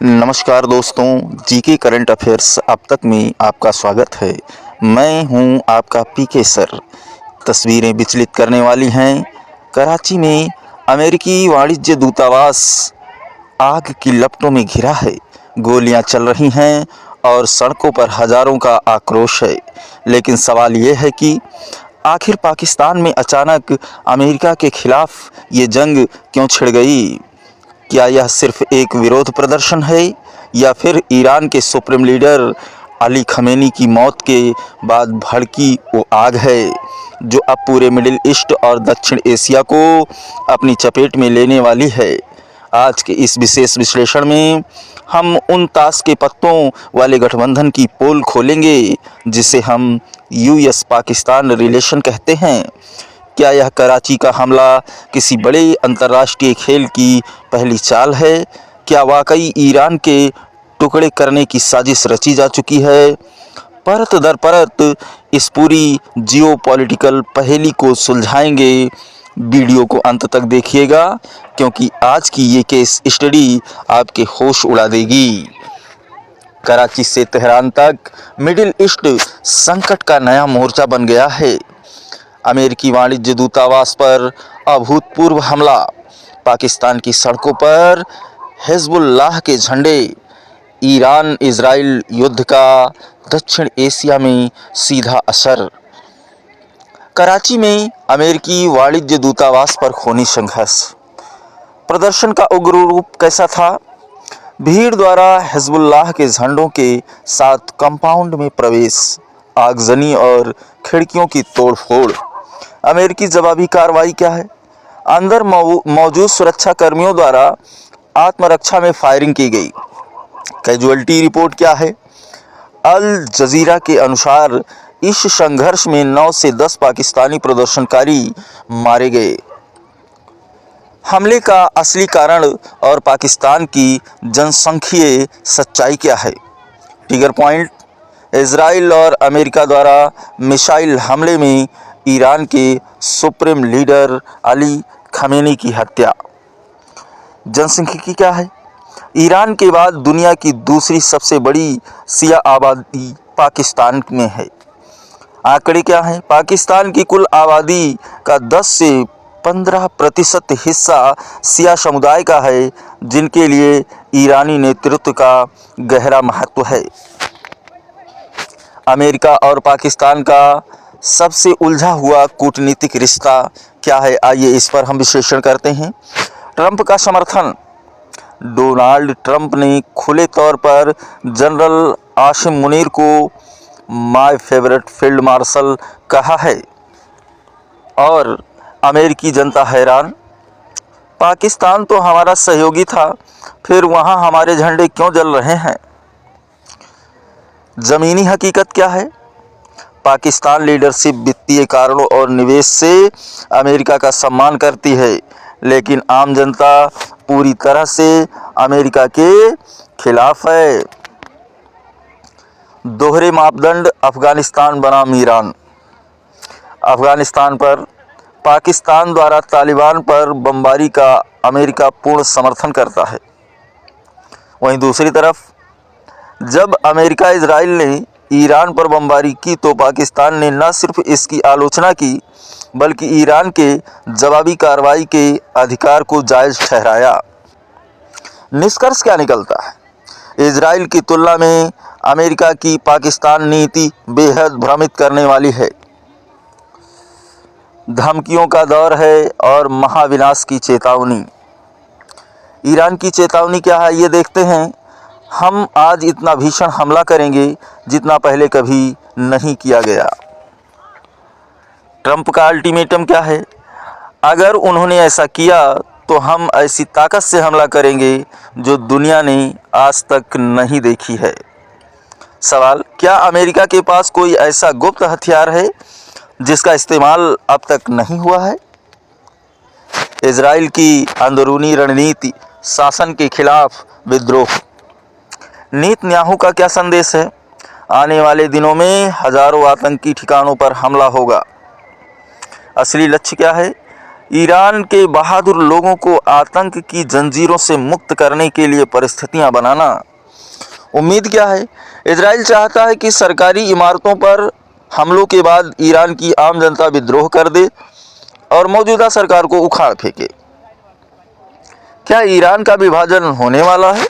नमस्कार दोस्तों, GK current affairs अब तक में आपका स्वागत है। मैं हूं आपका पीके सर। तस्वीरें विचलित करने वाली हैं। कराची में अमेरिकी वाणिज्य दूतावास आग की लपटों में घिरा है। गोलियां चल रही हैं और सड़कों पर हजारों का आक्रोश है। लेकिन सवाल ये है कि आखिर पाकिस्तान में अचानक अमेरिका के खिलाफ ये जंग क्यों छिड़ गई? क्या यह सिर्फ एक विरोध प्रदर्शन है या फिर ईरान के सुप्रीम लीडर अली खमेनी की मौत के बाद भड़की वो आग है जो अब पूरे मिडिल ईस्ट और दक्षिण एशिया को अपनी चपेट में लेने वाली है? आज के इस विशेष विश्लेषण में हम उन ताश के पत्तों वाले गठबंधन की पोल खोलेंगे जिसे हम यूएस पाकिस्तान रिलेशन कहते हैं। क्या यह कराची का हमला किसी बड़े अंतर्राष्ट्रीय खेल की पहली चाल है? क्या वाकई ईरान के टुकड़े करने की साजिश रची जा चुकी है? परत दर परत इस पूरी जियोपॉलिटिकल पहेली को सुलझाएंगे। वीडियो को अंत तक देखिएगा क्योंकि आज की ये केस स्टडी आपके होश उड़ा देगी। कराची से तेहरान तक मिडिल ईस्ट संकट का नया मोर्चा बन गया है। अमेरिकी वाणिज्य दूतावास पर अभूतपूर्व हमला, पाकिस्तान की सड़कों पर हिजबुल्लाह के झंडे, ईरान इजराइल युद्ध का दक्षिण एशिया में सीधा असर। कराची में अमेरिकी वाणिज्य दूतावास पर खूनी संघर्ष। प्रदर्शन का उग्र रूप कैसा था? भीड़ द्वारा हिजबुल्लाह के झंडों के साथ कंपाउंड में प्रवेश, आगजनी और खिड़कियों की तोड़फोड़। अमेरिकी जवाबी कार्रवाई क्या है? अंदर मौजूद सुरक्षा कर्मियों द्वारा आत्मरक्षा में फायरिंग की गई। कैजुअल्टी रिपोर्ट क्या है? अल जजीरा के अनुसार इस संघर्ष में 9 से 10 पाकिस्तानी प्रदर्शनकारी मारे गए। हमले का असली कारण और पाकिस्तान की जनसांख्यिकीय सच्चाई क्या है? ट्रिगर पॉइंट: इजराइल और अमेरिका द्वारा मिसाइल हमले में ईरान के सुप्रीम लीडर अली खमेनी की हत्या। जनसांख्यिकी क्या है? ईरान के बाद दुनिया की दूसरी सबसे बड़ी शिया आबादी पाकिस्तान में है। आंकड़े क्या हैं? पाकिस्तान की कुल आबादी का 10 से 15% हिस्सा शिया समुदाय का है, जिनके लिए ईरानी नेतृत्व का गहरा महत्व है। अमेरिका और पाकिस्तान का सबसे उलझा हुआ कूटनीतिक रिश्ता क्या है? आइए इस पर हम विश्लेषण करते हैं। ट्रंप का समर्थन। डोनाल्ड ट्रंप ने खुले तौर पर जनरल आसिम मुनीर को माय फेवरेट फील्ड मार्शल कहा है और अमेरिकी जनता हैरान। पाकिस्तान तो हमारा सहयोगी था, फिर वहां हमारे झंडे क्यों जल रहे हैं? ज़मीनी हकीकत क्या है? पाकिस्तान लीडरशिप वित्तीय कारणों और निवेश से अमेरिका का सम्मान करती है, लेकिन आम जनता पूरी तरह से अमेरिका के खिलाफ है। दोहरे मापदंड अफगानिस्तान बनाम ईरान। अफगानिस्तान पर पाकिस्तान द्वारा तालिबान पर बमबारी का अमेरिका पूर्ण समर्थन करता है। वहीं दूसरी तरफ जब अमेरिका इजराइल ने ईरान पर बमबारी की तो पाकिस्तान ने न सिर्फ इसकी आलोचना की बल्कि ईरान के जवाबी कार्रवाई के अधिकार को जायज़ ठहराया। निष्कर्ष क्या निकलता है? इजराइल की तुलना में अमेरिका की पाकिस्तान नीति बेहद भ्रमित करने वाली है। धमकियों का दौर है और महाविनाश की चेतावनी। ईरान की चेतावनी क्या है, ये देखते हैं। हम आज इतना भीषण हमला करेंगे जितना पहले कभी नहीं किया गया। ट्रंप का अल्टीमेटम क्या है? अगर उन्होंने ऐसा किया तो हम ऐसी ताकत से हमला करेंगे जो दुनिया ने आज तक नहीं देखी है। सवाल: क्या अमेरिका के पास कोई ऐसा गुप्त हथियार है जिसका इस्तेमाल अब तक नहीं हुआ है? इजराइल की अंदरूनी रणनीति, शासन के खिलाफ विद्रोह। नेतन्याहू का क्या संदेश है? आने वाले दिनों में हजारों आतंकी ठिकानों पर हमला होगा। असली लक्ष्य क्या है? ईरान के बहादुर लोगों को आतंक की जंजीरों से मुक्त करने के लिए परिस्थितियां बनाना। उम्मीद क्या है? इजराइल चाहता है कि सरकारी इमारतों पर हमलों के बाद ईरान की आम जनता विद्रोह कर दे और मौजूदा सरकार को उखाड़ फेंके। क्या ईरान का विभाजन होने वाला है?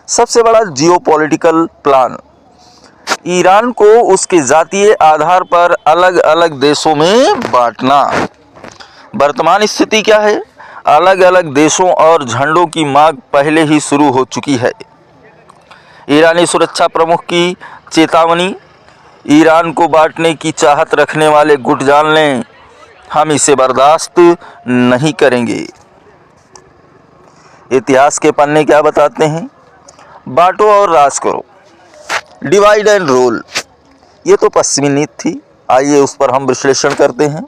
सबसे बड़ा जियोपॉलिटिकल प्लान, ईरान को उसके जातीय आधार पर अलग अलग देशों में बांटना। वर्तमान स्थिति क्या है? अलग अलग देशों और झंडों की मांग पहले ही शुरू हो चुकी है। ईरानी सुरक्षा प्रमुख की चेतावनी, ईरान को बांटने की चाहत रखने वाले गुट जान लें, हम इसे बर्दाश्त नहीं करेंगे। इतिहास के पन्ने क्या बताते हैं? बांटो और राज करो, डिवाइड एंड रूल, ये तो पश्चिमी नीति थी। आइए उस पर हम विश्लेषण करते हैं।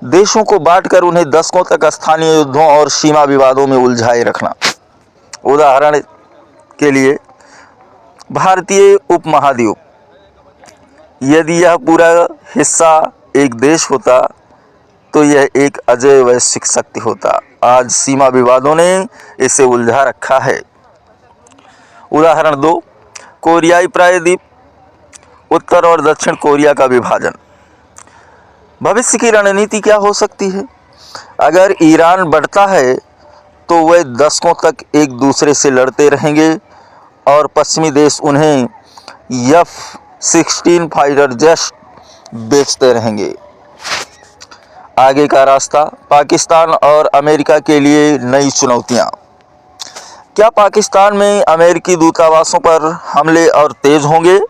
देशों को बांटकर उन्हें दशकों तक स्थानीय युद्धों और सीमा विवादों में उलझाए रखना। उदाहरण के लिए भारतीय उपमहाद्वीप, यदि यह पूरा हिस्सा एक देश होता तो यह एक अजय वैश्विक शक्ति होता। आज सीमा विवादों ने इसे उलझा रखा है। उदाहरण 2, कोरियाई प्रायद्वीप, उत्तर और दक्षिण कोरिया का विभाजन। भविष्य की रणनीति क्या हो सकती है? अगर ईरान बढ़ता है तो वे दशकों तक एक दूसरे से लड़ते रहेंगे और पश्चिमी देश उन्हें F-16 फाइटर जेट बेचते रहेंगे। आगे का रास्ता, पाकिस्तान और अमेरिका के लिए नई चुनौतियां। क्या पाकिस्तान में अमेरिकी दूतावासों पर हमले और तेज होंगे?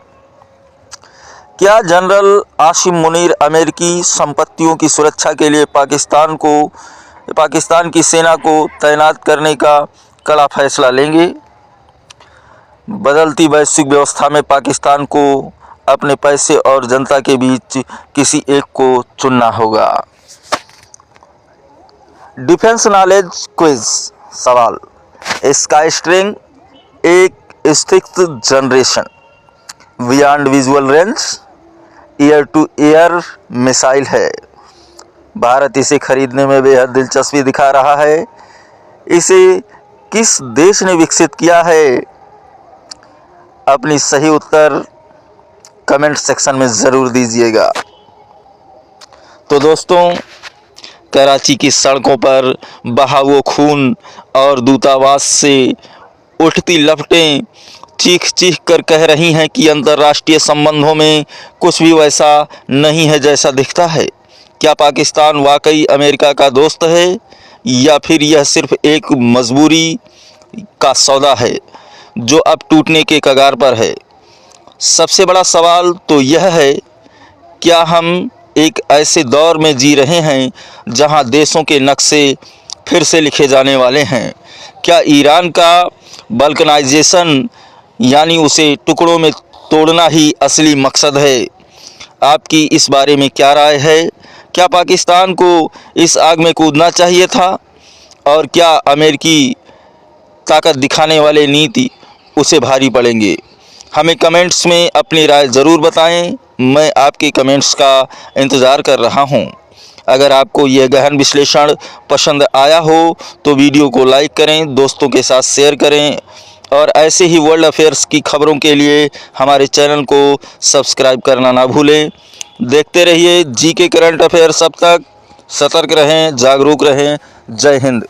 क्या जनरल आसिम मुनीर अमेरिकी संपत्तियों की सुरक्षा के लिए पाकिस्तान की सेना को तैनात करने का कड़ा फैसला लेंगे? बदलती वैश्विक व्यवस्था में पाकिस्तान को अपने पैसे और जनता के बीच किसी एक को चुनना होगा। डिफेंस नॉलेज क्विज सवाल, स्काईस्ट्रिंग एक स्थित generation beyond visual range air to air missile है। भारत इसे खरीदने में बेहद दिलचस्पी दिखा रहा है। इसे किस देश ने विकसित किया है? अपनी सही उत्तर कमेंट सेक्शन में ज़रूर दीजिएगा। तो दोस्तों, कराची की सड़कों पर बहावो खून और दूतावास से उठती लपटें चीख चीख कर कह रही हैं कि अंतर्राष्ट्रीय संबंधों में कुछ भी वैसा नहीं है जैसा दिखता है। क्या पाकिस्तान वाकई अमेरिका का दोस्त है या फिर यह सिर्फ एक मजबूरी का सौदा है जो अब टूटने के कगार पर है? सबसे बड़ा सवाल तो यह है, क्या हम एक ऐसे दौर में जी रहे हैं जहां देशों के नक्शे फिर से लिखे जाने वाले हैं? क्या ईरान का बल्कनाइजेशन यानी उसे टुकड़ों में तोड़ना ही असली मकसद है? आपकी इस बारे में क्या राय है? क्या पाकिस्तान को इस आग में कूदना चाहिए था? और क्या अमेरिकी ताकत दिखाने वाले नीति उसे भारी पड़ेंगे? हमें कमेंट्स में अपनी राय ज़रूर बताएं। मैं आपके कमेंट्स का इंतज़ार कर रहा हूं। अगर आपको यह गहन विश्लेषण पसंद आया हो तो वीडियो को लाइक करें, दोस्तों के साथ शेयर करें और ऐसे ही वर्ल्ड अफेयर्स की खबरों के लिए हमारे चैनल को सब्सक्राइब करना ना भूलें। देखते रहिए जीके करंट अफेयर्स। अब तक सतर्क रहें, जागरूक रहें। जय हिंद।